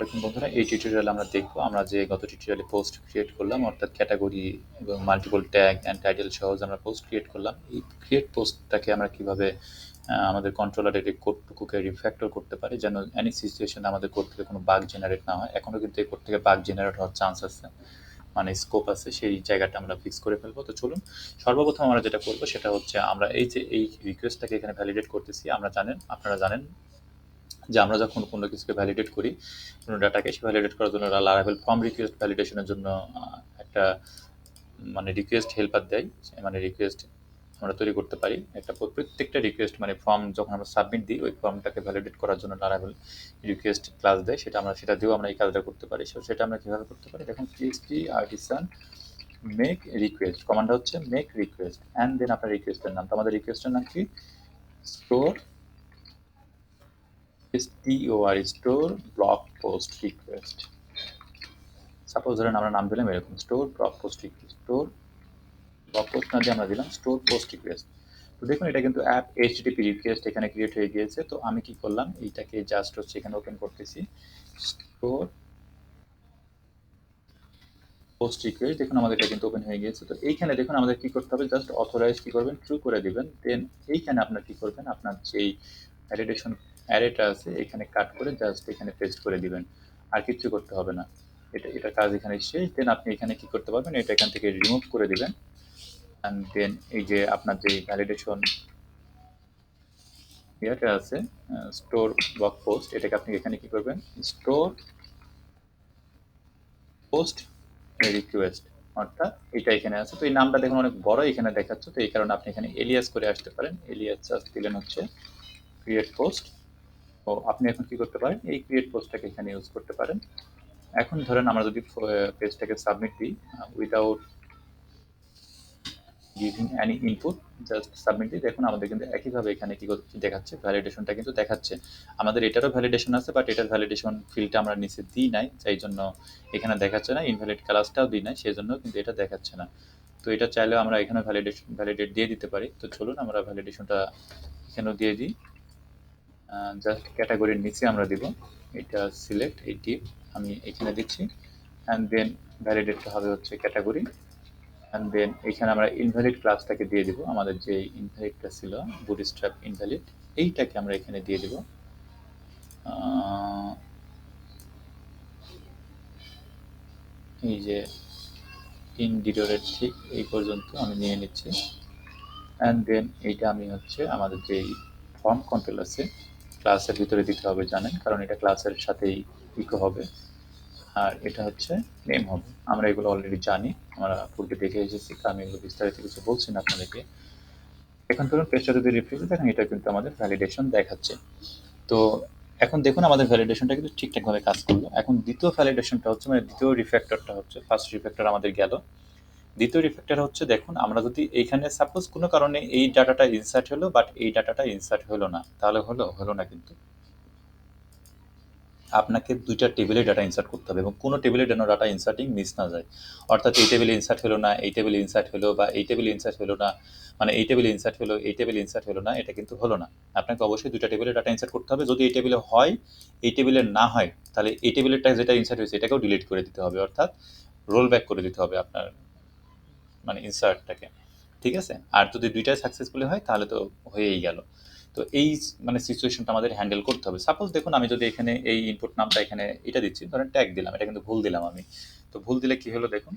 আলাইকুম বন্ধুরা, এই টিউটোরিয়ালে আমরা দেখব আমরা যে গত টিউটোরিয়ালে পোস্ট ক্রিয়েট করলাম, অর্থাৎ ক্যাটাগরি এবং মাল্টিপল ট্যাগ অ্যান্ড টাইটেল সহ যে আমরা পোস্ট ক্রিয়েট করলাম, এই ক্রিয়েট পোস্টটাকে আমরা কিভাবে আমাদের কন্ট্রোলারের এই কোডটুকুকে রিফ্যাক্টর করতে পারি যেন এনি সিচুয়েশনে আমাদের কোড থেকে কোনো বাগ জেনারেট না হয়। এখনও কিন্তু এই কোড থেকে বাগ জেনারেট হওয়ার চান্স আছে, মানে স্কোপ আছে, সেই জায়গাটা আমরা ফিক্স করে ফেলবো। তো চলুন, সর্বপ্রথম আমরা যেটা করবো সেটা হচ্ছে আমরা এই যে এই রিকোয়েস্টটাকে এখানে ভ্যালিডেট করতেছি। আপনারা জানেন যে আমরা যখন কোনো কিছুকে ভ্যালিডেট করি, কোনো ডাটাকে সে ভ্যালিডেট করার জন্য লারাভেল ফর্ম রিকোয়েস্ট ভ্যালিডেশনের জন্য একটা মানে রিকোয়েস্ট হেল্পার দেয়, মানে রিকোয়েস্ট আমরা তৈরি করতে পারি। একটা প্রত্যেকটা রিকোয়েস্ট মানে ফর্ম যখন আমরা সাবমিট দিই, ওই ফর্মটাকে ভ্যালিডেট করার জন্য লারাভেল রিকোয়েস্ট ক্লাস দেয়, সেটা দিয়েও আমরা এই কাজটা করতে পারি। সেটা আমরা কীভাবে করতে পারি, দেখুন পিএইচপি আর্টিসান মেক রিকোয়েস্ট কমান্ডটা হচ্ছে মেক রিকোয়েস্ট অ্যান্ড দেন আপনার রিকোয়েস্টের নাম। তো আমাদের রিকোয়েস্টের নাম কি, store store block post request. Suppose ধরেন আমরা নাম দিলাম এরকম store block post request, store block post না দিয়ে আমরা দিলাম স্টোর পোস্ট রিকোয়েস্ট। তো দেখুন এটা কিন্তু অ্যাপ এইচটিটিপি রিকোয়েস্ট এখানে ক্রিয়েট হয়ে গিয়েছে। তো আমি কি করলাম, এইটাকে জাস্ট হচ্ছে এখানে ওপেন করতেছি, স্টোর পোস্ট রিকোয়েস্ট। দেখুন আমাদের এটা কিন্তু ওপেন হয়ে গিয়েছে। তো এইখানে দেখুন আমাদের কি করতে হবে, জাস্ট অথরাইজ কি করবেন, ট্রু করে দিবেন। দেন এইখানে আপনার কি করবেন, আপনার যেই ভ্যালিডেশন অ্যারেটা আছে এখানে কাট করে জাস্ট এখানে পেস্ট করে দিবেন, আর কিচ্ছু করতে হবে না। এটা কাজ এখানে শেষ। দেন আপনি এখানে কি করতে পারবেন, এটা এখান থেকে রিমুভ করে দিবেন। অ্যান্ড দেন এই যে আপনার যে ভ্যালিডেশন ইয়াটা আছে স্টোর ব্লক পোস্ট, এটাকে আপনি এখানে কি করবেন, স্টোর পোস্ট রিকোয়েস্ট, অর্থাৎ এটা এখানে আছে। তো এই নামটা দেখুন অনেক বড় এখানে দেখাচ্ছে, তো এই কারণে আপনি এখানে এলিয়াস করে আসতে পারেন। এলিয়াস জাস্ট দিলেন হচ্ছে ক্রিয়েট পোস্ট। তো আপনি এখন কি করতে পারেন, এই ক্রিয়েট পোস্টটাকে এখানে ইউজ করতে পারেন। এখন ধরেন আমরা যদি পেজটাকে সাবমিট দিই without giving any input, just submit দিই, দেখুন আমাদের কিন্তু একইভাবে এখানে কি দেখাচ্ছে, ভ্যালিডেশনটা কিন্তু দেখাচ্ছে। আমাদের এটারও ভ্যালিডেশন আছে, বাট এটার ভ্যালিডেশন ফিল্ডটা আমরা নিচে দিই নাই, তাই জন্য এখানে দেখাচ্ছে না। ইনভ্যালিড ক্লাসটাও দিই নাই, সেই জন্য কিন্তু এটা দেখাচ্ছে না। তো এটা চাইলেও আমরা এখানে ভ্যালিডেট দিয়ে দিতে পারি। তো চলুন আমরা ভ্যালিডেশনটা এখানেও দিয়ে দিই। জাস্ট ক্যাটাগরির নিচে আমরা দিব, এটা সিলেক্ট এই ডিপ আমি এখানে দিচ্ছি। অ্যান্ড দেন ভ্যালিডেটটা হবে হচ্ছে ক্যাটাগরি। অ্যান্ড দেন এখানে আমরা ইনভ্যালিড ক্লাসটাকে দিয়ে দিব, আমাদের যে ইনভ্যালিডটা ছিল বুটস্ট্র্যাপ ইনভ্যালিড, এইটাকে আমরা এখানে দিয়ে দিব। এই যে ইনডিটোরেট ঠিক এই পর্যন্ত আমি নিয়ে নিচ্ছি। অ্যান্ড দেন এইটা আমি হচ্ছে আমাদের যেই ফর্ম কন্ট্রোল আছে ক্লাসের ভিতরে দিতে হবে, জানেন, কারণ এটা ক্লাসের সাথেই ইকো হবে। আর এটা হচ্ছে নেম হবে। আমরা এগুলো অলরেডি জানি, আমরা পূর্বে দেখে এসেছি, আমি এগুলো বিস্তারিত কিছু বলছি না আপনাদেরকে। এখন ধরুন পেজটা যদি রিফ্রেশ দেখেন, এটা কিন্তু আমাদের ভ্যালিডেশন দেখাচ্ছে। তো এখন দেখুন আমাদের ভ্যালিডেশনটা কিন্তু ঠিকঠাকভাবে কাজ করলো। এখন দ্বিতীয় ভ্যালিডেশনটা হচ্ছে, মানে দ্বিতীয় রিফ্যাক্টরটা হচ্ছে, ফার্স্ট রিফ্যাক্টর আমাদের গেল, দ্বিতীয় রিফ্যাক্টর হচ্ছে, দেখুন আমরা যদি এইখানে সাপোজ কোনো কারণে এই ডাটাটা ইনসার্ট হলো, বাট এই ডাটাটা ইনসার্ট হলো না, তাহলে হলো না, কিন্তু আপনাকে দুইটা টেবিলে ডাটা ইনসার্ট করতে হবে এবং কোনো টেবিলে যেন ডাটা ইনসার্টিং মিস না যায়। অর্থাৎ এই টেবিলে ইনসার্ট হলো না, এই টেবিলে ইনসার্ট হলো, বা এই টেবিলে ইনসার্ট হলো না, মানে এই টেবিলে ইনসার্ট হলো, এই টেবিলে ইনসার্ট হলো না, এটা কিন্তু হলো না। আপনাকে অবশ্যই দুইটা টেবিলে ডাটা ইনসার্ট করতে হবে। যদি এই টেবিলে হয়, এই টেবিলে না হয়, তাহলে এই টেবিলেরটা যেটা ইনসার্ট হয়েছে এটাকেও ডিলিট করে দিতে হবে, অর্থাৎ রোল ব্যাক করে দিতে হবে আপনার মানে ইনসার্টটাকে। ঠিক আছে, আর যদি দুইটাই সাকসেসফুলি হয় তাহলে তো হয়েই গেল। তো এই মানে সিচুয়েশনটা আমাদের হ্যান্ডেল করতে হবে। সাপোজ দেখুন আমি যদি এখানে এই ইনপুট নামটা এখানে এটা দিচ্ছি, ধরেন ট্যাগ দিলাম, এটা কিন্তু ভুল দিলাম আমি। তো ভুল দিলে কি হলো, দেখুন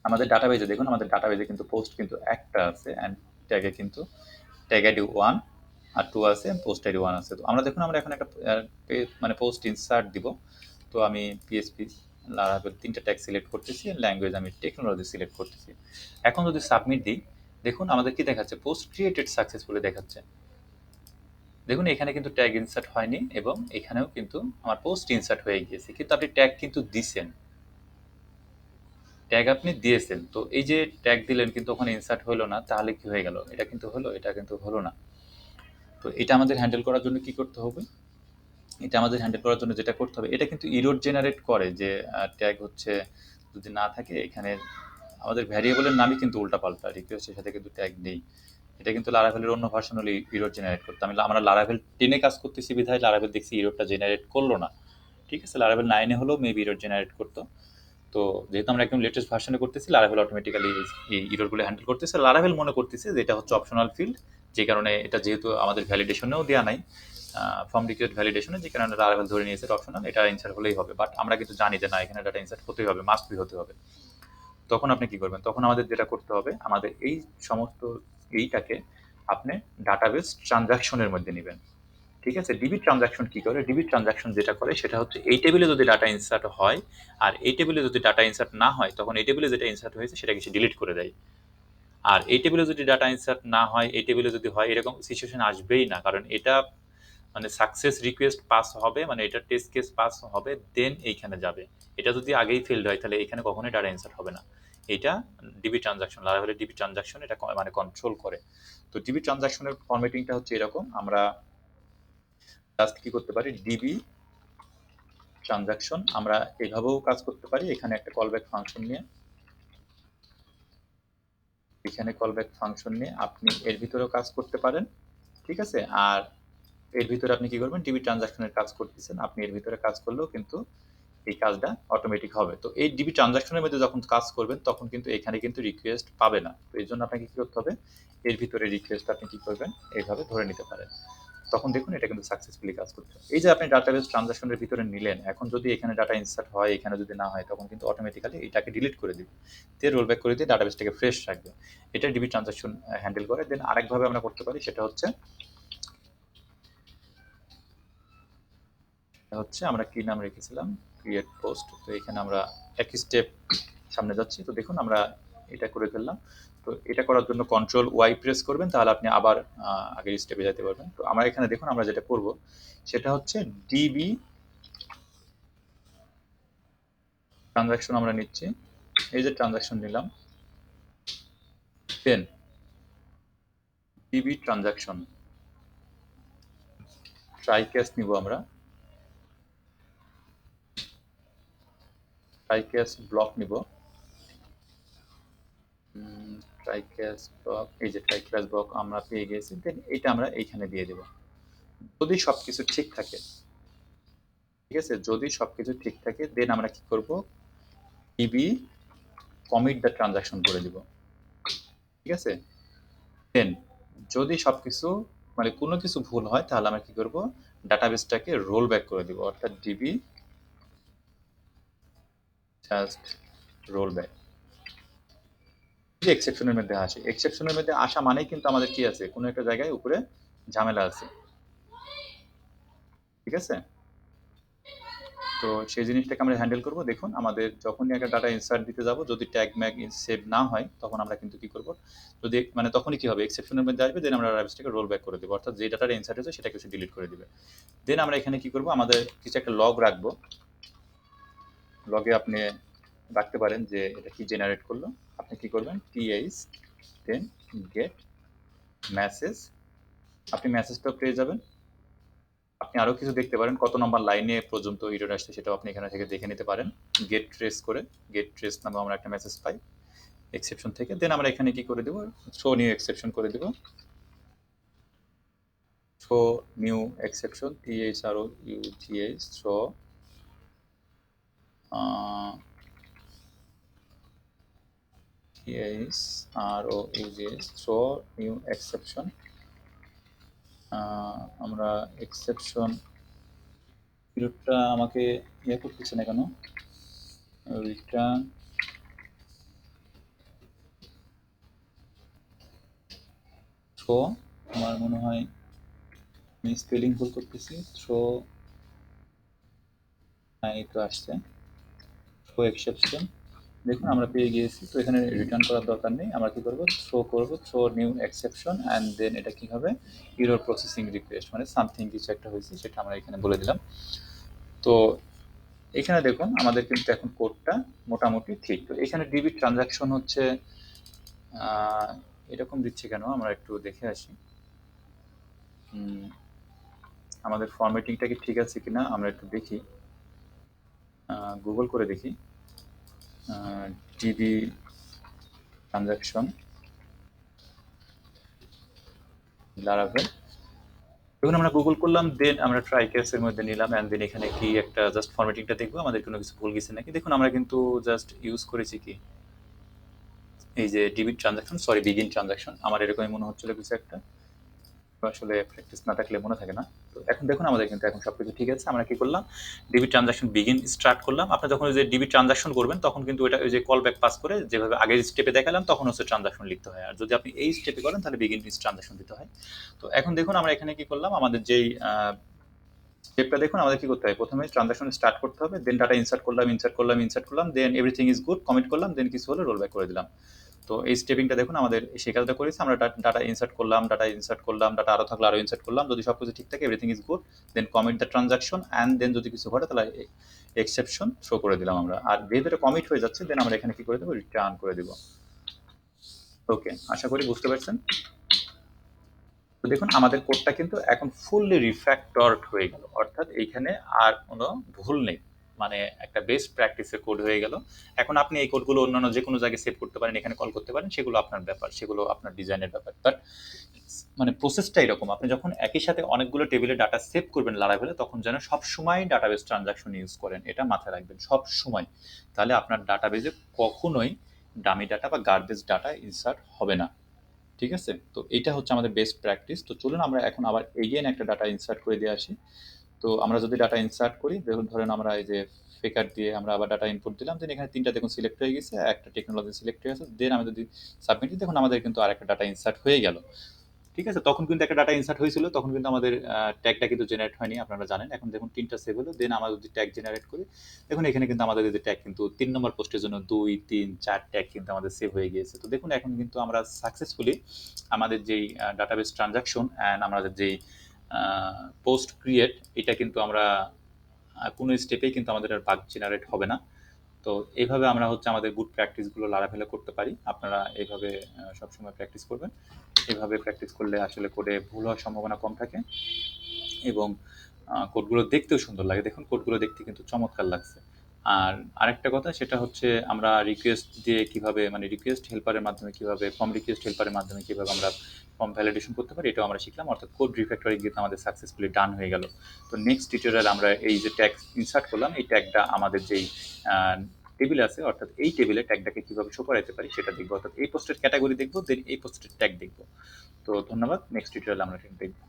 আমাদের ডাটাবেজে, দেখুন আমাদের ডাটাবেজে কিন্তু পোস্ট কিন্তু একটা আছে, অ্যান্ড ট্যাগে কিন্তু ট্যাগ আইডি 1 আর 2 আছে, পোস্ট আইডি 1 আছে। তো আমরা দেখুন আমরা এখন একটা মানে পোস্ট ইনসার্ট দিব। তো আমি পিএসপি লারাভেল 3টা ট্যাগ সিলেক্ট করতেছি, ল্যাঙ্গুয়েজ আমি টেকনোলজি সিলেক্ট করতেছি। এখন যদি সাবমিট দিই, দেখুন আমাদের কি দেখাচ্ছে, পোস্ট ক্রিয়েটেড সাকসেসফুলি দেখাচ্ছে। দেখুন এখানে কিন্তু ট্যাগ ইনসার্ট হয়নি এবং এখানেও কিন্তু আমার পোস্ট ইনসার্ট হয়ে গিয়েছে, কিন্তু আপনি ট্যাগ কিন্তু দিছেন, ট্যাগ আপনি দিয়েছেন। তো এই যে ট্যাগ দিলেন কিন্তু ওখানে ইনসার্ট হলো না, তাহলে কি হয়ে গেল, এটা কিন্তু হলো, এটা কিন্তু হলো না। তো এটা আমাদের হ্যান্ডেল করার জন্য কি করতে হবে, এটা আমাদের হ্যান্ডেল করার জন্য যেটা করতে হবে, এটা কিন্তু ইরর জেনারেট করে যে ট্যাগ হচ্ছে যদি না থাকে, এখানে আমাদের ভ্যারিয়েবলের নামই কিন্তু উল্টাপাল্টা, রিকোয়েস্টের সাথে কিন্তু ট্যাগ নেই। এটা কিন্তু লারাভেলের অন্য ভার্সন হলে ইরর জেনারেট করতে, আমরা লারাভেল 10-এ কাজ করতেছি বিধায় লারাভেল দেখছি ইররটা জেনারেট করলো না। ঠিক আছে, লারাভেল 9 হলেও মেবি এরর জেনারেট করতো। তো যেহেতু আমরা একদম লেটেস্ট ভার্সনে করতেছি, লারাভেল অটোমেটিক্যালি এই এররগুলো হ্যান্ডেল করতেছে। লারাভেল মনে করতেছে যে এটা হচ্ছে অপশনাল ফিল্ড, যে কারণে এটা যেহেতু আমাদের ভ্যালিডেশনেও দেওয়া নাই, ফর্ম রিকোয়ার্ড ভ্যালিডেশনে, যে কারণে লারাভেল ধরে নিয়েছে অপশনাল, এটা ইনসার্ট হলেই হবে। বাট আমরা কিন্তু জানি যে না, এখানে ডাটা ইনসার্ট হতেই হবে, মাস্ট বি হতে হবে। তখন আপনি কি করবেন? তখন আমাদের যেটা করতে হবে, আমাদের এই সমস্ত এইটাকে আপনি ডাটাবেস ট্রানজাকশনের মধ্যে নেবেন। ঠিক আছে, ডিবি ট্রানজাকশন কি করে? ডিবি ট্রানজাকশন যেটা করে সেটা হচ্ছে এই টেবিলে যদি ডাটা ইনসার্ট হয় আর এই টেবিলে যদি ডাটা ইনসার্ট না হয়, তখন এই টেবিলে যেটা ইনসার্ট হয়েছে সেটাকে সে ডিলিট করে দেয়। আর এই টেবিলে যদি ডাটা ইনসার্ট না হয়, এই টেবিলে যদি হয়, এরকম সিচুয়েশন আসবেই না, কারণ এটা মানে সাকসেস রিকোয়েস্ট পাস হবে, মানে এটা টেস্ট কেস পাস হবে, দেন এইখানে যাবে। এটা যদি আগেই ফেলড হয় তাহলে এখানে কখনোই ডাটা ইনসার্ট হবে না। এটা ডিবি ট্রানজাকশন, লারাভেলের ডিবি ট্রানজাকশন এটা মানে কন্ট্রোল করে। তো ডিবি ট্রানজাকশনের ফরম্যাটিংটা হচ্ছে এরকম। আমরা জাস্ট কি করতে পারি, ডিবি ট্রানজাকশন আমরা এভাবেও কাজ করতে পারি। এখানে একটা কলব্যাক ফাংশন নিয়ে, এখানে কলব্যাক ফাংশন নিয়ে আপনি এর ভিতরেও কাজ করতে পারেন। ঠিক আছে, আর এর ভিতরে আপনি কি করবেন, ডিবি ট্রানজাকশনের কাজ করতেছেন, আপনি এর ভিতরে কাজ করলেও কিন্তু এই কাজটা অটোমেটিক হবে। তো এই ডিবি ট্রানজাকশনের মধ্যে যখন কাজ করবেন তখন কিন্তু এখানে কিন্তু রিকোয়েস্ট পাবে না। তো এই জন্য আপনাকে কি করতে হবে, এর ভিতরে রিকোয়েস্ট আপনি কি করবেন, এইভাবে ধরে নিতে পারেন। তখন দেখুন এটা কিন্তু সাকসেসফুলি কাজ করতে হবে। এই যে আপনি ডাটাবেস ট্রানজাকশনের ভিতরে নিলেন, এখন যদি এখানে ডাটা ইনসার্ট হয়, এখানে যদি না হয়, তখন কিন্তু অটোমেটিক্যালি এটাকে ডিলিট করে দিবে, দিয়ে রোল ব্যাক করে দিয়ে ডাটাবেসটাকে ফ্রেশ রাখবে। এটা ডিবি ট্রানজাকশন হ্যান্ডেল করে। দেন আরেকভাবে আমরা করতে পারি, সেটা হচ্ছে আমরা কি নাম রেখেছিলাম, ক্রিয়েট পোস্ট। তো এখানে আমরা একই স্টেপ সামনে যাচ্ছি। তো দেখুন আমরা এটা করে ফেললাম। তো এটা করার জন্য কন্ট্রোল ওয়াই প্রেস করবেন, তাহলে আপনি আবার আগের স্টেপে যেতে পারবেন। তো আমরা এখানে দেখুন আমরা যেটা করব সেটা হচ্ছে ডিবি ট্রানজাকশন আমরা নিচ্ছি। এই যে ট্রানজাকশন নিলাম, দেন ডিবি ট্রানজাকশন ট্রাই ক্যাশ নিব আমরা, ট্রাই ক্যাশ ব্লক নিব, ট্রাই ক্যাশ ব্লক, এই যে ট্রাই ক্যাশ ব্লক আমরা পেয়ে গেছি। দেন এটা আমরা এইখানে দিয়ে দেব, যদি সবকিছু ঠিক থাকে। ঠিক আছে, যদি সবকিছু ঠিক থাকে দেন আমরা কি করব, ডিবি কমিট দ্য ট্রানজাকশন করে দিব। ঠিক আছে, দেন যদি সবকিছু মানে কোনো কিছু ভুল হয় তাহলে আমরা কি করব, ডাটাবেসটাকে রোল ব্যাক করে দিব, অর্থাৎ ডিবি জাস্ট রোল ব্যাক। যে এক্সেপশনের মধ্যে আসে, এক্সেপশনের মধ্যে আসা মানেই কিন্তু আমাদের কি আছে, কোনো একটা জায়গায় উপরে ঝামেলা আছে। ঠিক আছে, তো সেই জিনিসটাকে আমরা হ্যান্ডেল করব। দেখুন আমাদের যখনই একটা ডাটা ইনসার্ট দিতে যাব, যদি ট্যাগ ম্যাগ সেভ না হয় তখন আমরা কিন্তু কি করব, যদি মানে তখনই কি হবে, এক্সেপশনের মধ্যে আসবে, দেন আমরা ডাটাবেসটাকে রোল ব্যাক করে দেবো, অর্থাৎ যে ডাটাটা ইনসার্ট হয়েছে সেটাকে কিছু ডিলিট করে দিবে। দেন আমরা এখানে কি করব, আমাদের কিছু একটা লগ রাখবো। লগে আপনি রাখতে পারেন যে এটা কি জেনারেট করলো। আপনি কি করবেন, টিএইচ দেন গেট মেসেজ, আপনি মেসেজটাও পেয়ে যাবেন। আপনি আরও কিছু দেখতে পারেন, কত নম্বর লাইনে পর্যন্ত এরর আসছে সেটাও আপনি এখানে থেকে দেখে নিতে পারেন। গেট ট্রেস করে, গেট ট্রেস নামে আমরা একটা মেসেজ পাই এক্সেপশন থেকে। দেন আমরা এখানে কি করে দেবো, শো নিউ এক্সেপশন করে দেবো। Show new exception, THRO UGH, show THROUGH, show new exception. আমরা এক্সেপশন পিরিয়ডটা আমাকে ইয়ে করতেছে না কেন, রিটার্ন থ্রো, আমার মনে হয় আমি স্পেলিং ভুল করতেছি। থ্রো, হ্যাঁ এই তো আসছে, থ্রো এক্সেপশন। দেখুন আমরা পেয়ে গিয়েছি। তো এখানে রিটার্ন করার দরকার নেই, আমরা কি করবো, থ্রো করবো, throw new exception, and then এটা কি হবে, ইরর প্রসেসিং রিকোয়েস্ট, মানে সামথিং কিছু একটা হয়েছে সেটা আমরা এখানে বলে দিলাম। তো এখানে দেখুন আমাদের কিন্তু এখন কোডটা মোটামুটি ঠিক। তো এখানে ডিবি ট্রানজাকশন হচ্ছে এরকম দিচ্ছে কেন, আমরা একটু দেখে আসি আমাদের ফরম্যাটিংটা কি ঠিক আছে কিনা, আমরা একটু দেখি, গুগল করে দেখি ডিবি ট্রানজাকশন লারাভেল। যখন আমরা গুগল করলাম দেন আমরা ট্রাই কেসের মধ্যে নিলাম অ্যান্ড দেন এখানে কি একটা জাস্ট ফরম্যাটিংটা দেখবো আমাদের কোনো কিছু ভুল গেছে নাকি। দেখুন আমরা কিন্তু জাস্ট ইউজ করেছি কি এই যে debit transaction, sorry begin transaction, আমার এরকমই মনে হচ্ছিল কিছু একটা, আসলে প্র্যাকটিস না থাকলে মনে থাকে না। তো এখন দেখুন আমাদের কিন্তু এখন সবকিছু ঠিক আছে। আমরা কি করলাম, ডিবি ট্রানজাকশন বিগিন স্টার্ট করলাম। আপনি যখন ওই যে ডিবি ট্রানজাকশন করবেন তখন কিন্তু ওটা ওই যে কল ব্যাক পাস করে যেভাবে আগের স্টেপে দেখালাম তখন হচ্ছে ট্রানজাকশন লিখতে হয়, আর যদি আপনি এই স্টেপে করেন তাহলে বিগিন ট্রানজাকশন দিতে হয়। তো এখন দেখুন আমরা এখানে কি করলাম, আমাদের যেই স্টেপটা দেখুন আমাদের কি করতে হবে, প্রথমে ট্রানজাকশন স্টার্ট করতে হবে, দেন ডাটা ইনসার্ট করলাম, then everything is good commit করলাম, দেন কিছু হলে রোল ব্যাক করে দিলাম। তো এই স্টেপিংটা দেখুন আমাদের সেই কাজটা করেছি আমরা, ডাটা ইনসার্ট করলাম, ডাটা আরো থাকলে আরো ইনসার্ট করলাম, যদি সবকিছু ঠিক থাকে everything is good, then commit the transaction and then যদি কিছু ঘটে তাহলে এক্সেপশন শো করে দিলাম আমরা। আর যেহেতু এটা কমিট হয়ে যাচ্ছে দেন আমরা এখানে কি করে দেবো, রিটার্ন করে দিব। ওকে, আশা করি বুঝতে পারছেন। তো দেখুন আমাদের কোডটা কিন্তু এখন ফুললি রিফ্যাক্টরড হয়ে গেল, অর্থাৎ এইখানে আর কোনো ভুল নেই, মানে একটা বেস্ট প্র্যাকটিসের কোড হয়ে গেল। এখন আপনি এই কোডগুলো অন্যান্য যে কোনো জায়গায় সেভ করতে পারেন, এখানে কল করতে পারেন, সেগুলো আপনার ব্যাপার, সেগুলো আপনার ডিজাইনের ব্যাপার। বাট মানে প্রসেসটা এরকম, আপনি যখন একই সাথে অনেকগুলো টেবিলে ডাটা সেভ করবেন লারাভেলে তখন যেন সব সময় ডাটাবেস ট্রানজাকশন ইউজ করেন, এটা মাথায় রাখবেন সব সময়। তাহলে আপনার ডাটাবেজে কখনোই ডামি ডাটা বা গার্বেজ ডাটা ইনসার্ট হবে না। ঠিক আছে, তো এইটা হচ্ছে আমাদের বেস্ট প্র্যাকটিস। তো চলুন আমরা এখন আবার এগেইন একটা ডাটা ইনসার্ট করে দিয়ে আসি। তো আমরা যদি ডাটা ইনসার্ট করি, দেখুন ধরেন আমরা এই যে ফেকার দিয়ে আমরা আবার ডাটা ইনপুট দিলাম, দেন এখানে তিনটা দেখুন সিলেক্ট হয়ে গেছে, একটা টেকনোলজি সিলেক্ট হয়ে গেছে, দেন আমি যদি সাবমিট দিই দেখুন আমাদের কিন্তু আর একটা ডাটা ইনসার্ট হয়ে গেল। ঠিক আছে, তখন কিন্তু একটা ডাটা ইনসার্ট হয়েছিল, তখন কিন্তু আমাদের ট্যাগটা কিন্তু জেনারেট হয়নি, আপনারা জানেন। এখন দেখুন তিনটা সেভ হলো, দেন আমরা যদি ট্যাগ জেনারেট করি দেখুন এখানে কিন্তু আমাদের যদি ট্যাগ কিন্তু 3 নম্বর পোস্টের জন্য 2 3 4 ট্যাগ কিন্তু আমাদের সেভ হয়ে গিয়েছে। তো দেখুন এখন কিন্তু আমরা সাকসেসফুলি আমাদের যেই ডাটাবেস ট্রানজাকশন অ্যান্ড আমাদের যেই পোস্ট ক্রিয়েট, এটা কিন্তু আমরা কোনো স্টেপেই কিন্তু আমাদের আর বাগ জেনারেট হবে না। তো এইভাবে আমরা হচ্ছে আমাদের গুড প্র্যাকটিসগুলো লারাভেলে করতে পারি। আপনারা এইভাবে সবসময় প্র্যাকটিস করবেন। এভাবে প্র্যাকটিস করলে আসলে কোডে ভুল হওয়ার সম্ভাবনা কম থাকে এবং কোডগুলো দেখতেও সুন্দর লাগে। দেখুন কোডগুলো দেখতে কিন্তু চমৎকার লাগছে। আর আরেকটা কথা সেটা হচ্ছে আমরা রিকোয়েস্ট দিয়ে কিভাবে, মানে রিকোয়েস্ট হেল্পারের মাধ্যমে কিভাবে, ফর্ম রিকোয়েস্ট হেল্পারের মাধ্যমে কিভাবে আমরা ফর্ম ভ্যালিডেশন করতে পারি এটাও আমরা শিখলাম, অর্থাৎ কোড রিফ্যাক্টরিং কিন্তু আমাদের সাকসেসফুলি ডান হয়ে গেল। তো নেক্সট টিউটোরিয়ালে আমরা এই যে ট্যাগ ইনসার্ট করলাম এই ট্যাগটা আমাদের যেই টেবিল আছে, অর্থাৎ এই টেবিলে ট্যাগটাকে কিভাবে শো করাতে পারি সেটা দেখবো, অর্থাৎ এই পোস্টের ক্যাটাগরি দেখবো, দেন এই পোস্টের ট্যাগ দেখবো। তো ধন্যবাদ, নেক্সট টিউটোরিয়ালে আমরা এটা দেখবো।